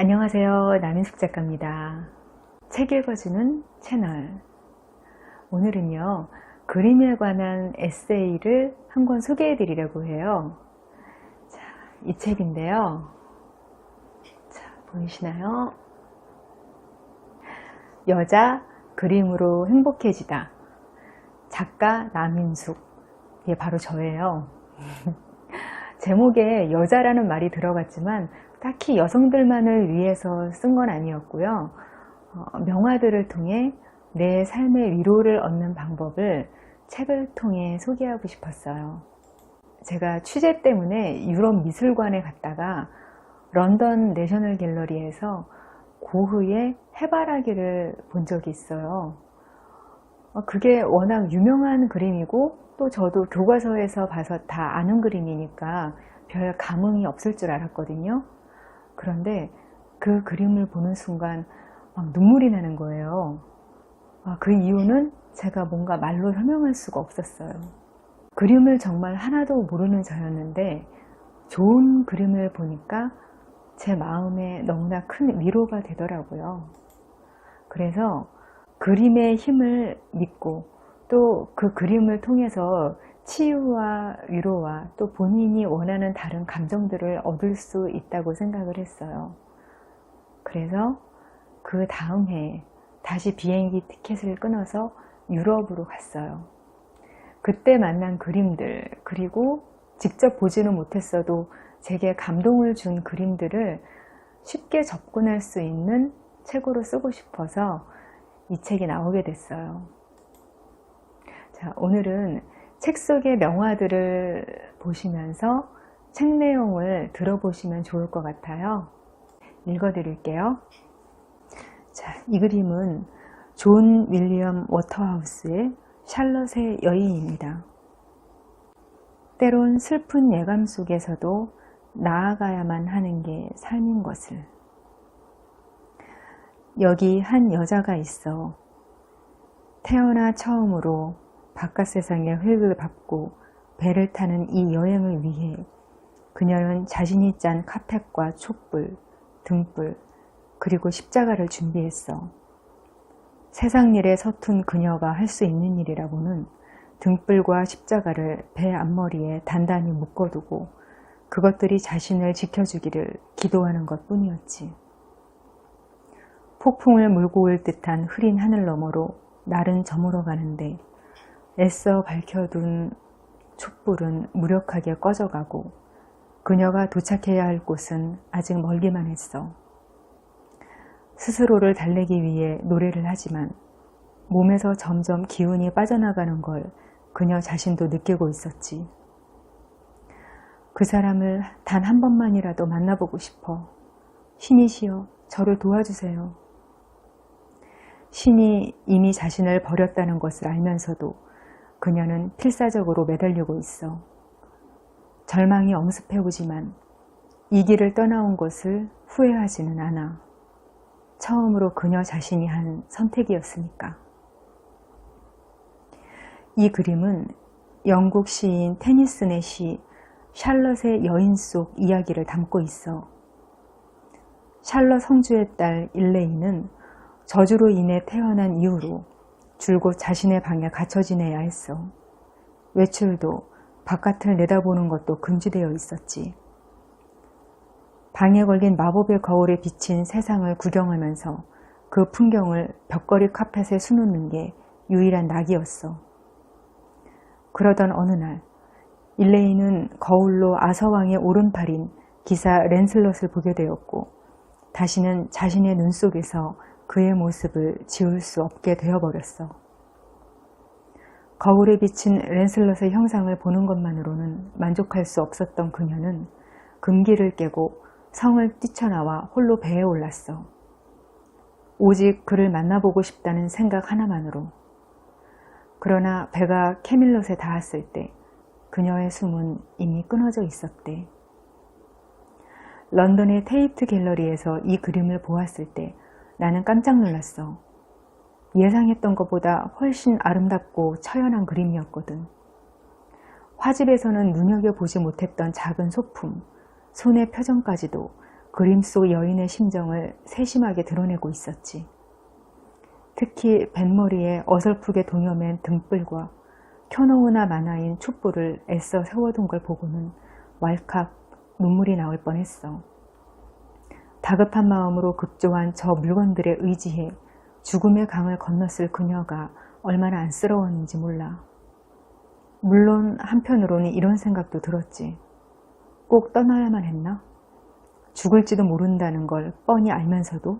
안녕하세요. 남인숙 작가입니다. 책 읽어주는 채널. 오늘은요, 그림에 관한 에세이를 한 권 소개해 드리려고 해요. 자, 이 책인데요. 자, 보이시나요? 여자 그림으로 행복해지다. 작가 남인숙. 이게 바로 저예요. 제목에 여자라는 말이 들어갔지만 딱히 여성들만을 위해서 쓴 건 아니었고요. 명화들을 통해 내 삶의 위로를 얻는 방법을 책을 통해 소개하고 싶었어요. 제가 취재 때문에 유럽 미술관에 갔다가 런던 내셔널 갤러리에서 고흐의 해바라기를 본 적이 있어요. 그게 워낙 유명한 그림이고 또 저도 교과서에서 봐서 다 아는 그림이니까 별 감흥이 없을 줄 알았거든요. 그런데 그 그림을 보는 순간 막 눈물이 나는 거예요. 그 이유는 제가 뭔가 말로 설명할 수가 없었어요. 그림을 정말 하나도 모르는 저였는데 좋은 그림을 보니까 제 마음에 너무나 큰 위로가 되더라고요. 그래서 그림의 힘을 믿고 또 그 그림을 통해서 치유와 위로와 또 본인이 원하는 다른 감정들을 얻을 수 있다고 생각을 했어요. 그래서 그 다음 해에 다시 비행기 티켓을 끊어서 유럽으로 갔어요. 그때 만난 그림들, 그리고 직접 보지는 못했어도 제게 감동을 준 그림들을 쉽게 접근할 수 있는 책으로 쓰고 싶어서 이 책이 나오게 됐어요. 자, 오늘은 책 속의 명화들을 보시면서 책 내용을 들어보시면 좋을 것 같아요. 읽어드릴게요. 자, 이 그림은 존 윌리엄 워터하우스의 샬럿의 여인입니다. 때론 슬픈 예감 속에서도 나아가야만 하는 게 삶인 것을. 여기 한 여자가 있어. 태어나 처음으로 바깥 세상의 획을 밟고 배를 타는 이 여행을 위해 그녀는 자신이 짠 카펫과 촛불, 등불, 그리고 십자가를 준비했어. 세상 일에 서툰 그녀가 할 수 있는 일이라고는 등불과 십자가를 배 앞머리에 단단히 묶어두고 그것들이 자신을 지켜주기를 기도하는 것 뿐이었지. 폭풍을 몰고 올 듯한 흐린 하늘 너머로 날은 저물어 가는데 애써 밝혀둔 촛불은 무력하게 꺼져가고 그녀가 도착해야 할 곳은 아직 멀기만 했어. 스스로를 달래기 위해 노래를 하지만 몸에서 점점 기운이 빠져나가는 걸 그녀 자신도 느끼고 있었지. 그 사람을 단 한 번만이라도 만나보고 싶어. 신이시여, 저를 도와주세요. 신이 이미 자신을 버렸다는 것을 알면서도 그녀는 필사적으로 매달리고 있어. 절망이 엄습해오지만 이 길을 떠나온 것을 후회하지는 않아. 처음으로 그녀 자신이 한 선택이었으니까. 이 그림은 영국 시인 테니슨의 시 샬럿의 여인 속 이야기를 담고 있어. 샬럿 성주의 딸 일레이는 저주로 인해 태어난 이후로 줄곧 자신의 방에 갇혀 지내야 했어. 외출도 바깥을 내다보는 것도 금지되어 있었지. 방에 걸린 마법의 거울에 비친 세상을 구경하면서 그 풍경을 벽걸이 카펫에 수놓는 게 유일한 낙이었어. 그러던 어느 날 일레이는 거울로 아서왕의 오른팔인 기사 랜슬럿을 보게 되었고 다시는 자신의 눈 속에서 그의 모습을 지울 수 없게 되어버렸어. 거울에 비친 랜슬럿의 형상을 보는 것만으로는 만족할 수 없었던 그녀는 금기를 깨고 성을 뛰쳐나와 홀로 배에 올랐어. 오직 그를 만나보고 싶다는 생각 하나만으로. 그러나 배가 캐밀롯에 닿았을 때 그녀의 숨은 이미 끊어져 있었대. 런던의 테이트 갤러리에서 이 그림을 보았을 때 나는 깜짝 놀랐어. 예상했던 것보다 훨씬 아름답고 처연한 그림이었거든. 화집에서는 눈여겨보지 못했던 작은 소품, 손의 표정까지도 그림 속 여인의 심정을 세심하게 드러내고 있었지. 특히 뱃머리에 어설프게 동여맨 등불과 켜놓으나 마나인 촛불을 애써 세워둔 걸 보고는 왈칵 눈물이 나올 뻔했어. 다급한 마음으로 급조한 저 물건들에 의지해 죽음의 강을 건넜을 그녀가 얼마나 안쓰러웠는지 몰라. 물론 한편으로는 이런 생각도 들었지. 꼭 떠나야만 했나? 죽을지도 모른다는 걸 뻔히 알면서도?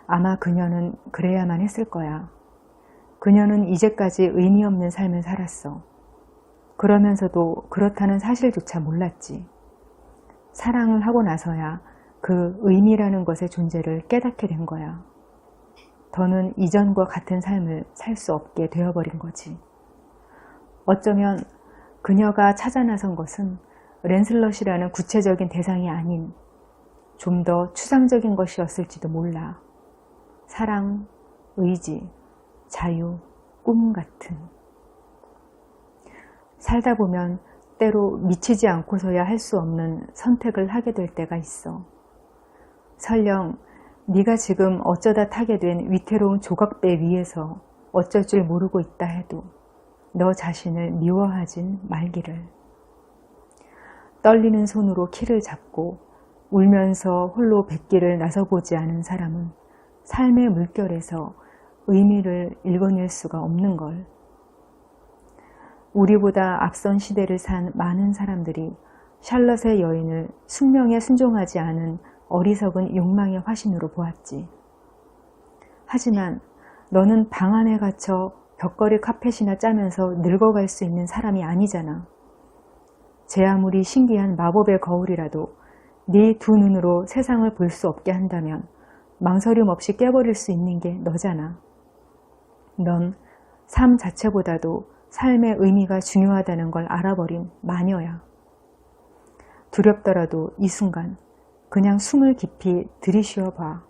아마 그녀는 그래야만 했을 거야. 그녀는 이제까지 의미 없는 삶을 살았어. 그러면서도 그렇다는 사실조차 몰랐지. 사랑을 하고 나서야 그 의미라는 것의 존재를 깨닫게 된 거야. 더는 이전과 같은 삶을 살 수 없게 되어버린 거지. 어쩌면 그녀가 찾아 나선 것은 랜슬럿이라는 구체적인 대상이 아닌 좀 더 추상적인 것이었을지도 몰라. 사랑, 의지, 자유, 꿈 같은. 살다 보면 때로 미치지 않고서야 할 수 없는 선택을 하게 될 때가 있어. 설령 네가 지금 어쩌다 타게 된 위태로운 조각배 위에서 어쩔 줄 모르고 있다 해도 너 자신을 미워하진 말기를. 떨리는 손으로 키를 잡고 울면서 홀로 뱃길을 나서보지 않은 사람은 삶의 물결에서 의미를 읽어낼 수가 없는 걸. 우리보다 앞선 시대를 산 많은 사람들이 샬럿의 여인을 숙명에 순종하지 않은 어리석은 욕망의 화신으로 보았지. 하지만 너는 방 안에 갇혀 벽걸이 카펫이나 짜면서 늙어갈 수 있는 사람이 아니잖아. 제 아무리 신기한 마법의 거울이라도 네 두 눈으로 세상을 볼 수 없게 한다면 망설임 없이 깨버릴 수 있는 게 너잖아. 넌 삶 자체보다도 삶의 의미가 중요하다는 걸 알아버린 마녀야. 두렵더라도 이 순간 그냥 숨을 깊이 들이쉬어봐.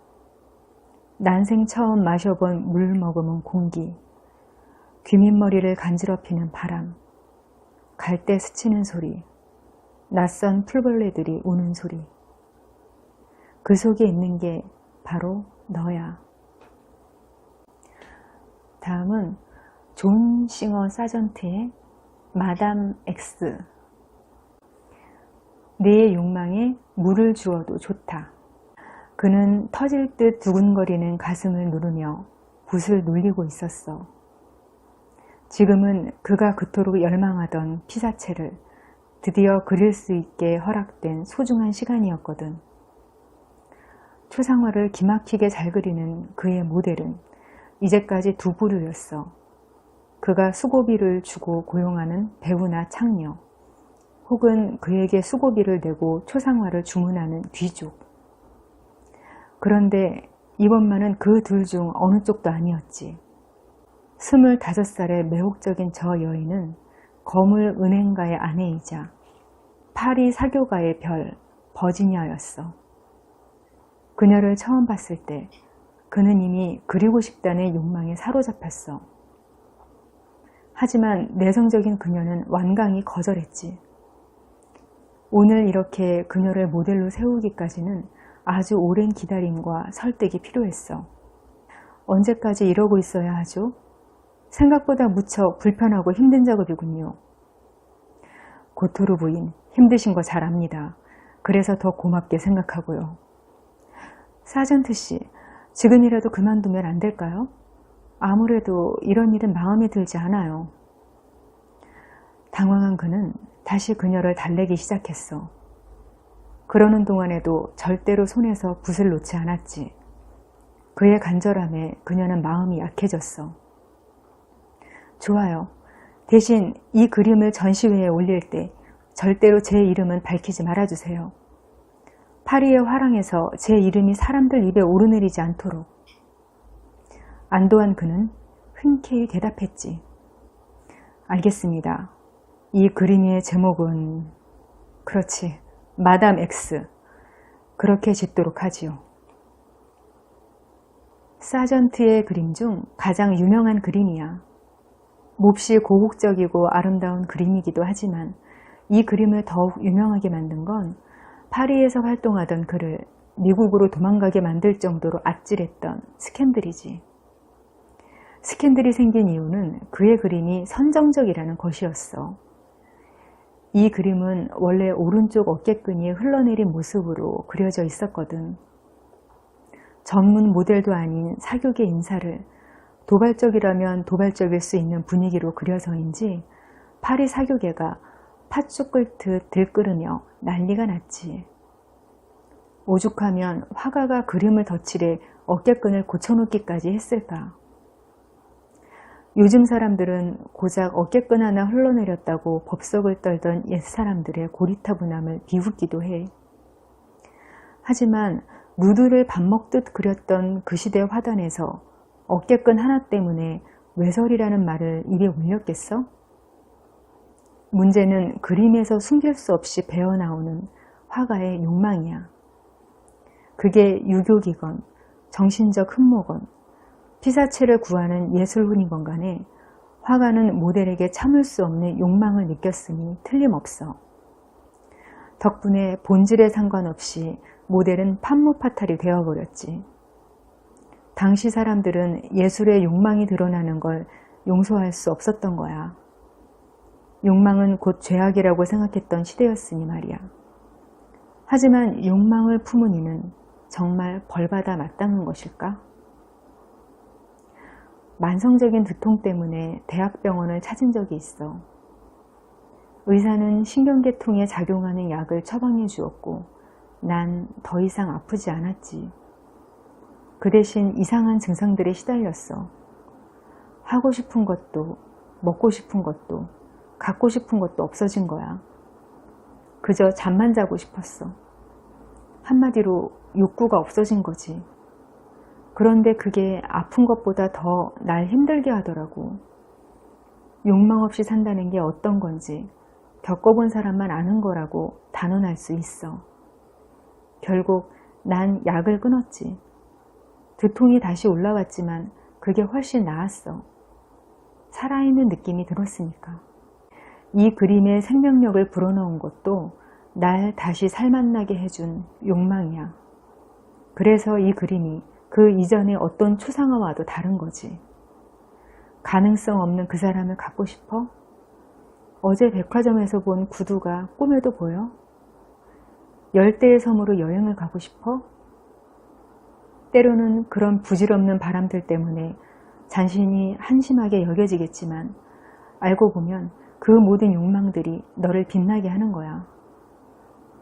난생 처음 마셔본 물 머금은 공기, 귀밑머리를 간지럽히는 바람, 갈대 스치는 소리, 낯선 풀벌레들이 우는 소리. 그 속에 있는 게 바로 너야. 다음은 존 싱어 사전트의 마담 X. 내 욕망에 물을 주어도 좋다. 그는 터질 듯 두근거리는 가슴을 누르며 붓을 눌리고 있었어. 지금은 그가 그토록 열망하던 피사체를 드디어 그릴 수 있게 허락된 소중한 시간이었거든. 초상화를 기막히게 잘 그리는 그의 모델은 이제까지 두 부류였어. 그가 수고비를 주고 고용하는 배우나 창녀, 혹은 그에게 수고비를 내고 초상화를 주문하는 귀족. 그런데 이번만은 그 둘 중 어느 쪽도 아니었지. 25살의 매혹적인 저 여인은 거물 은행가의 아내이자 파리 사교가의 별 버지니아였어. 그녀를 처음 봤을 때 그는 이미 그리고 싶다는 욕망에 사로잡혔어. 하지만 내성적인 그녀는 완강히 거절했지. 오늘 이렇게 그녀를 모델로 세우기까지는 아주 오랜 기다림과 설득이 필요했어. 언제까지 이러고 있어야 하죠? 생각보다 무척 불편하고 힘든 작업이군요. 고토르 부인, 힘드신 거 잘 압니다. 그래서 더 고맙게 생각하고요. 사전트 씨, 지금이라도 그만두면 안 될까요? 아무래도 이런 일은 마음에 들지 않아요. 당황한 그는 다시 그녀를 달래기 시작했어. 그러는 동안에도 절대로 손에서 붓을 놓지 않았지. 그의 간절함에 그녀는 마음이 약해졌어. 좋아요. 대신 이 그림을 전시회에 올릴 때 절대로 제 이름은 밝히지 말아주세요. 파리의 화랑에서 제 이름이 사람들 입에 오르내리지 않도록. 안도한 그는 흔쾌히 대답했지. 알겠습니다. 이 그림의 제목은 그렇지, 마담 X. 그렇게 짓도록 하지요. 사전트의 그림 중 가장 유명한 그림이야. 몹시 고혹적이고 아름다운 그림이기도 하지만 이 그림을 더욱 유명하게 만든 건 파리에서 활동하던 그를 미국으로 도망가게 만들 정도로 아찔했던 스캔들이지. 스캔들이 생긴 이유는 그의 그림이 선정적이라는 것이었어. 이 그림은 원래 오른쪽 어깨끈이 흘러내린 모습으로 그려져 있었거든. 전문 모델도 아닌 사교계 인사를 도발적이라면 도발적일 수 있는 분위기로 그려서인지 파리 사교계가 팥죽 끓듯 들끓으며 난리가 났지. 오죽하면 화가가 그림을 덧칠해 어깨끈을 고쳐놓기까지 했을까. 요즘 사람들은 고작 어깨끈 하나 흘러내렸다고 법석을 떨던 옛사람들의 고리타분함을 비웃기도 해. 하지만 누드를 밥 먹듯 그렸던 그 시대 화단에서 어깨끈 하나 때문에 외설이라는 말을 입에 올렸겠어? 문제는 그림에서 숨길 수 없이 배어나오는 화가의 욕망이야. 그게 유교기건, 정신적 흠모건, 피사체를 구하는 예술훈이건 간에 화가는 모델에게 참을 수 없는 욕망을 느꼈으니 틀림없어. 덕분에 본질에 상관없이 모델은 판무파탈이 되어버렸지. 당시 사람들은 예술의 욕망이 드러나는 걸 용서할 수 없었던 거야. 욕망은 곧 죄악이라고 생각했던 시대였으니 말이야. 하지만 욕망을 품은 이는 정말 벌받아 마땅한 것일까? 만성적인 두통 때문에 대학병원을 찾은 적이 있어. 의사는 신경계통에 작용하는 약을 처방해 주었고 난 더 이상 아프지 않았지. 그 대신 이상한 증상들에 시달렸어. 하고 싶은 것도, 먹고 싶은 것도, 갖고 싶은 것도 없어진 거야. 그저 잠만 자고 싶었어. 한마디로 욕구가 없어진 거지. 그런데 그게 아픈 것보다 더 날 힘들게 하더라고. 욕망 없이 산다는 게 어떤 건지 겪어본 사람만 아는 거라고 단언할 수 있어. 결국 난 약을 끊었지. 두통이 다시 올라왔지만 그게 훨씬 나았어. 살아있는 느낌이 들었으니까. 이 그림의 생명력을 불어넣은 것도 날 다시 살맛나게 해준 욕망이야. 그래서 이 그림이 그 이전의 어떤 추상화와도 다른 거지. 가능성 없는 그 사람을 갖고 싶어? 어제 백화점에서 본 구두가 꿈에도 보여? 열대의 섬으로 여행을 가고 싶어? 때로는 그런 부질없는 바람들 때문에 자신이 한심하게 여겨지겠지만 알고 보면 그 모든 욕망들이 너를 빛나게 하는 거야.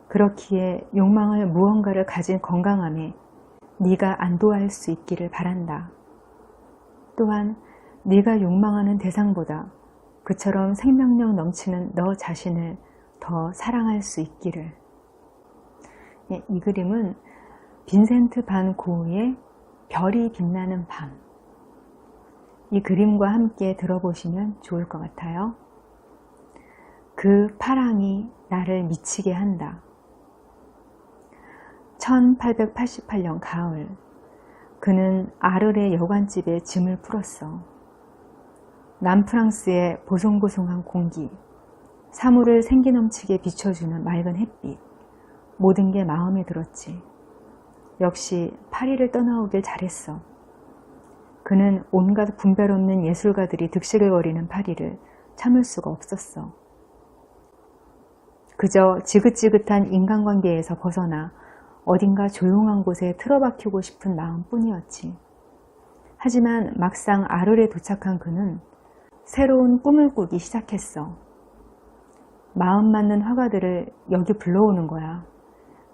그렇기에 욕망을 무언가를 가진 건강함에 네가 안도할 수 있기를 바란다. 또한 네가 욕망하는 대상보다 그처럼 생명력 넘치는 너 자신을 더 사랑할 수 있기를. 이 그림은 빈센트 반 고흐의 별이 빛나는 밤. 이 그림과 함께 들어보시면 좋을 것 같아요. 그 파랑이 나를 미치게 한다. 1888년 가을, 그는 아르레 여관집에 짐을 풀었어. 남프랑스의 보송보송한 공기, 사물을 생기 넘치게 비춰주는 맑은 햇빛, 모든 게 마음에 들었지. 역시 파리를 떠나오길 잘했어. 그는 온갖 분별 없는 예술가들이 득실거리는 파리를 참을 수가 없었어. 그저 지긋지긋한 인간관계에서 벗어나 어딘가 조용한 곳에 틀어박히고 싶은 마음뿐이었지. 하지만 막상 아르레에 도착한 그는 새로운 꿈을 꾸기 시작했어. 마음 맞는 화가들을 여기 불러오는 거야.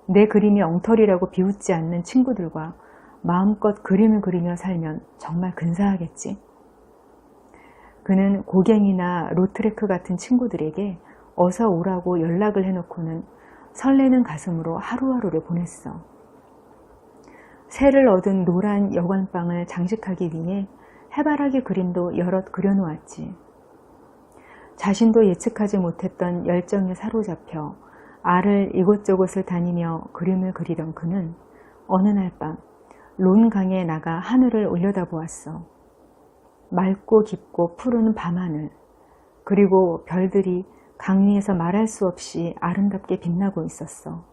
내 그림이 엉터리라고 비웃지 않는 친구들과 마음껏 그림을 그리며 살면 정말 근사하겠지. 그는 고갱이나 로트레크 같은 친구들에게 어서 오라고 연락을 해놓고는 설레는 가슴으로 하루하루를 보냈어. 새를 얻은 노란 여관방을 장식하기 위해 해바라기 그림도 여럿 그려놓았지. 자신도 예측하지 못했던 열정에 사로잡혀 알을 이곳저곳을 다니며 그림을 그리던 그는 어느 날 밤 론강에 나가 하늘을 올려다보았어. 맑고 깊고 푸른 밤하늘, 그리고 별들이 강 위에서 말할 수 없이 아름답게 빛나고 있었어.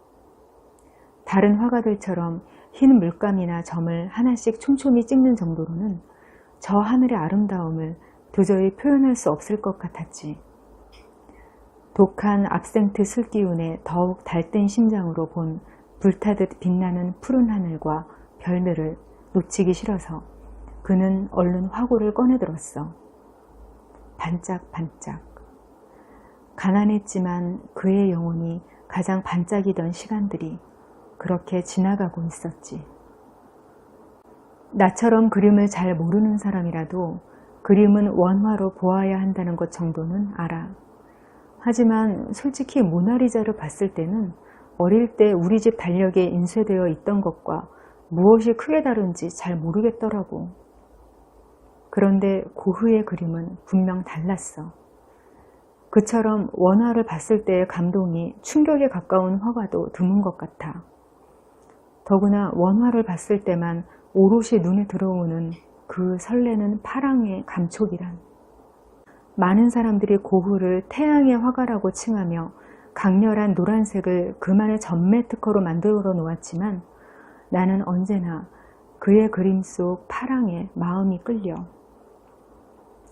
다른 화가들처럼 흰 물감이나 점을 하나씩 촘촘히 찍는 정도로는 저 하늘의 아름다움을 도저히 표현할 수 없을 것 같았지. 독한 압센트 술 기운에 더욱 달뜬 심장으로 본 불타듯 빛나는 푸른 하늘과 별들을 놓치기 싫어서 그는 얼른 화구를 꺼내들었어. 반짝반짝. 가난했지만 그의 영혼이 가장 반짝이던 시간들이 그렇게 지나가고 있었지. 나처럼 그림을 잘 모르는 사람이라도 그림은 원화로 보아야 한다는 것 정도는 알아. 하지만 솔직히 모나리자를 봤을 때는 어릴 때 우리 집 달력에 인쇄되어 있던 것과 무엇이 크게 다른지 잘 모르겠더라고. 그런데 고흐의 그림은 분명 달랐어. 그처럼 원화를 봤을 때의 감동이 충격에 가까운 화가도 드문 것 같아. 더구나 원화를 봤을 때만 오롯이 눈에 들어오는 그 설레는 파랑의 감촉이란. 많은 사람들이 고흐를 태양의 화가라고 칭하며 강렬한 노란색을 그만의 전매 특허로 만들어 놓았지만 나는 언제나 그의 그림 속 파랑에 마음이 끌려.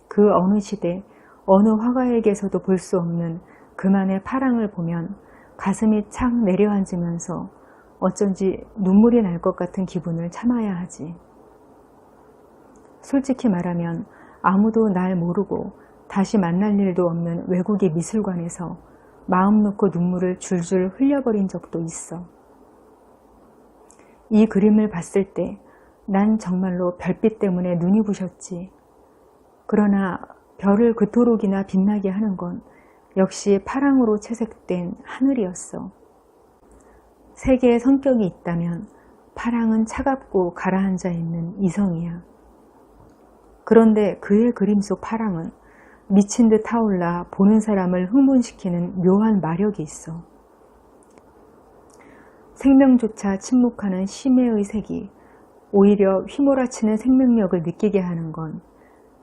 그 어느 시대 어느 화가에게서도 볼 수 없는 그만의 파랑을 보면 가슴이 착 내려앉으면서 어쩐지 눈물이 날 것 같은 기분을 참아야 하지. 솔직히 말하면 아무도 날 모르고 다시 만날 일도 없는 외국의 미술관에서 마음 놓고 눈물을 줄줄 흘려버린 적도 있어. 이 그림을 봤을 때 난 정말로 별빛 때문에 눈이 부셨지. 그러나 별을 그토록이나 빛나게 하는 건 역시 파랑으로 채색된 하늘이었어. 세계의 성격이 있다면 파랑은 차갑고 가라앉아 있는 이성이야. 그런데 그의 그림 속 파랑은 미친 듯 타올라 보는 사람을 흥분시키는 묘한 마력이 있어. 생명조차 침묵하는 심해의 색이 오히려 휘몰아치는 생명력을 느끼게 하는 건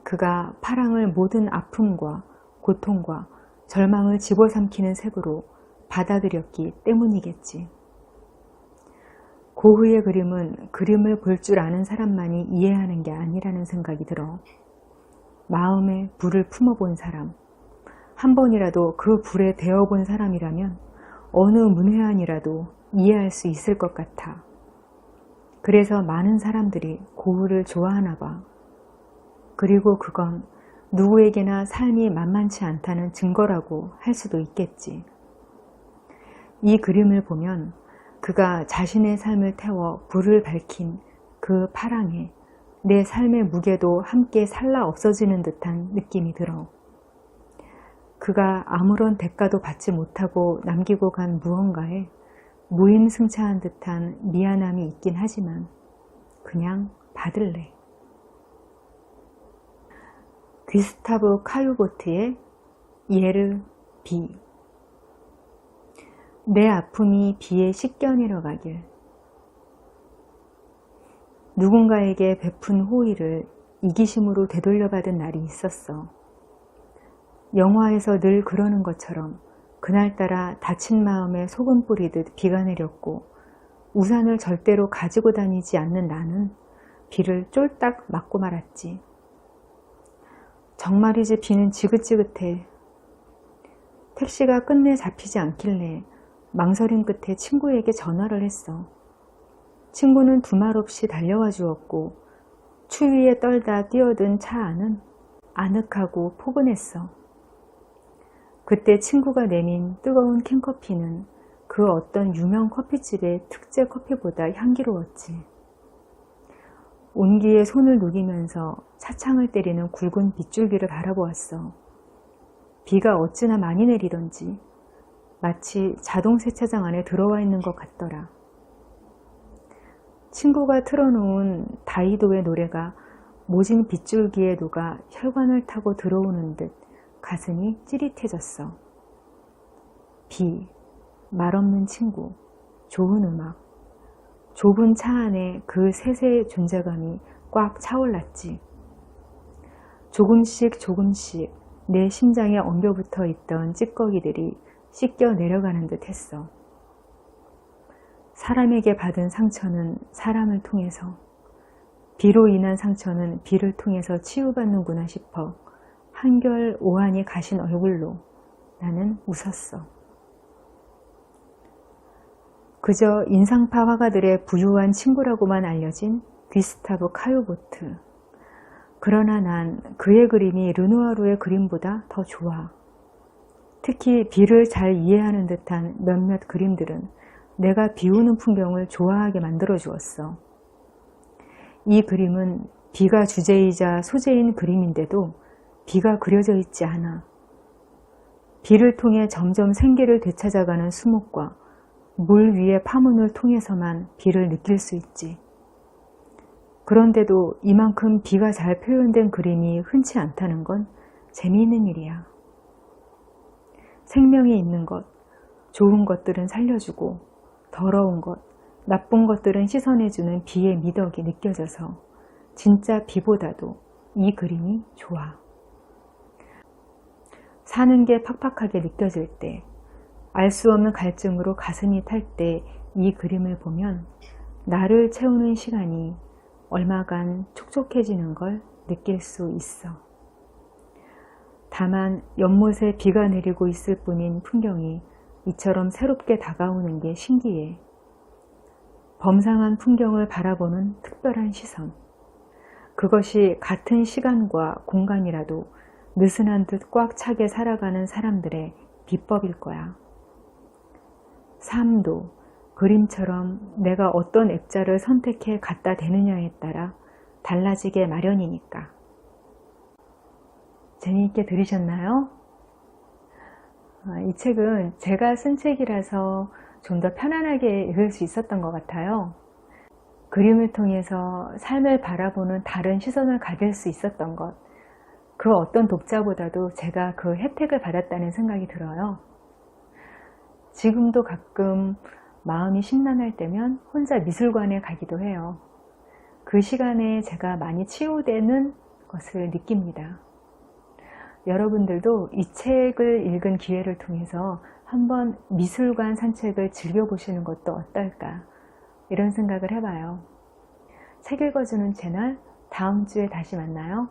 그가 파랑을 모든 아픔과 고통과 절망을 집어삼키는 색으로 받아들였기 때문이겠지. 고흐의 그림은 그림을 볼 줄 아는 사람만이 이해하는 게 아니라는 생각이 들어. 마음에 불을 품어본 사람, 한 번이라도 그 불에 데워본 사람이라면 어느 문외한이라도 이해할 수 있을 것 같아. 그래서 많은 사람들이 고흐를 좋아하나 봐. 그리고 그건 누구에게나 삶이 만만치 않다는 증거라고 할 수도 있겠지. 이 그림을 보면 그가 자신의 삶을 태워 불을 밝힌 그 파랑에 내 삶의 무게도 함께 살라 없어지는 듯한 느낌이 들어. 그가 아무런 대가도 받지 못하고 남기고 간 무언가에 무임승차한 듯한 미안함이 있긴 하지만 그냥 받을래. 귀스타브 카유보트의 예르 비. 내 아픔이 비에 씻겨 내려가길. 누군가에게 베푼 호의를 이기심으로 되돌려받은 날이 있었어. 영화에서 늘 그러는 것처럼 그날따라 다친 마음에 소금 뿌리듯 비가 내렸고 우산을 절대로 가지고 다니지 않는 나는 비를 쫄딱 맞고 말았지. 정말이지 비는 지긋지긋해. 택시가 끝내 잡히지 않길래 망설임 끝에 친구에게 전화를 했어. 친구는 두말 없이 달려와 주었고 추위에 떨다 뛰어든 차 안은 아늑하고 포근했어. 그때 친구가 내민 뜨거운 캔커피는 그 어떤 유명 커피집의 특제 커피보다 향기로웠지. 온기에 손을 녹이면서 차창을 때리는 굵은 빗줄기를 바라보았어. 비가 어찌나 많이 내리던지 마치 자동 세차장 안에 들어와 있는 것 같더라. 친구가 틀어놓은 다이도의 노래가 모진 빗줄기에 녹아 혈관을 타고 들어오는 듯 가슴이 찌릿해졌어. 비, 말없는 친구, 좋은 음악, 좁은 차 안에 그 셋의 존재감이 꽉 차올랐지. 조금씩 조금씩 내 심장에 엉겨붙어 있던 찌꺼기들이 씻겨 내려가는 듯 했어. 사람에게 받은 상처는 사람을 통해서, 비로 인한 상처는 비를 통해서 치유받는구나 싶어 한결 오한이 가신 얼굴로 나는 웃었어. 그저 인상파 화가들의 부유한 친구라고만 알려진 귀스타브 카요보트. 그러나 난 그의 그림이 르누아르의 그림보다 더 좋아. 특히 비를 잘 이해하는 듯한 몇몇 그림들은 내가 비오는 풍경을 좋아하게 만들어 주었어. 이 그림은 비가 주제이자 소재인 그림인데도 비가 그려져 있지 않아. 비를 통해 점점 생기를 되찾아가는 수목과 물 위의 파문을 통해서만 비를 느낄 수 있지. 그런데도 이만큼 비가 잘 표현된 그림이 흔치 않다는 건 재미있는 일이야. 생명이 있는 것, 좋은 것들은 살려주고 더러운 것, 나쁜 것들은 씻어내주는 비의 미덕이 느껴져서 진짜 비보다도 이 그림이 좋아. 사는 게 팍팍하게 느껴질 때, 알 수 없는 갈증으로 가슴이 탈 때 이 그림을 보면 나를 채우는 시간이 얼마간 촉촉해지는 걸 느낄 수 있어. 다만 연못에 비가 내리고 있을 뿐인 풍경이 이처럼 새롭게 다가오는 게 신기해. 범상한 풍경을 바라보는 특별한 시선. 그것이 같은 시간과 공간이라도 느슨한 듯 꽉 차게 살아가는 사람들의 비법일 거야. 삶도 그림처럼 내가 어떤 액자를 선택해 갖다 대느냐에 따라 달라지게 마련이니까. 재미있게 들으셨나요? 이 책은 제가 쓴 책이라서 좀 더 편안하게 읽을 수 있었던 것 같아요. 그림을 통해서 삶을 바라보는 다른 시선을 가질 수 있었던 것, 그 어떤 독자보다도 제가 그 혜택을 받았다는 생각이 들어요. 지금도 가끔 마음이 심란할 때면 혼자 미술관에 가기도 해요. 그 시간에 제가 많이 치유되는 것을 느낍니다. 여러분들도 이 책을 읽은 기회를 통해서 한번 미술관 산책을 즐겨보시는 것도 어떨까, 이런 생각을 해봐요. 책 읽어주는 채널, 다음 주에 다시 만나요.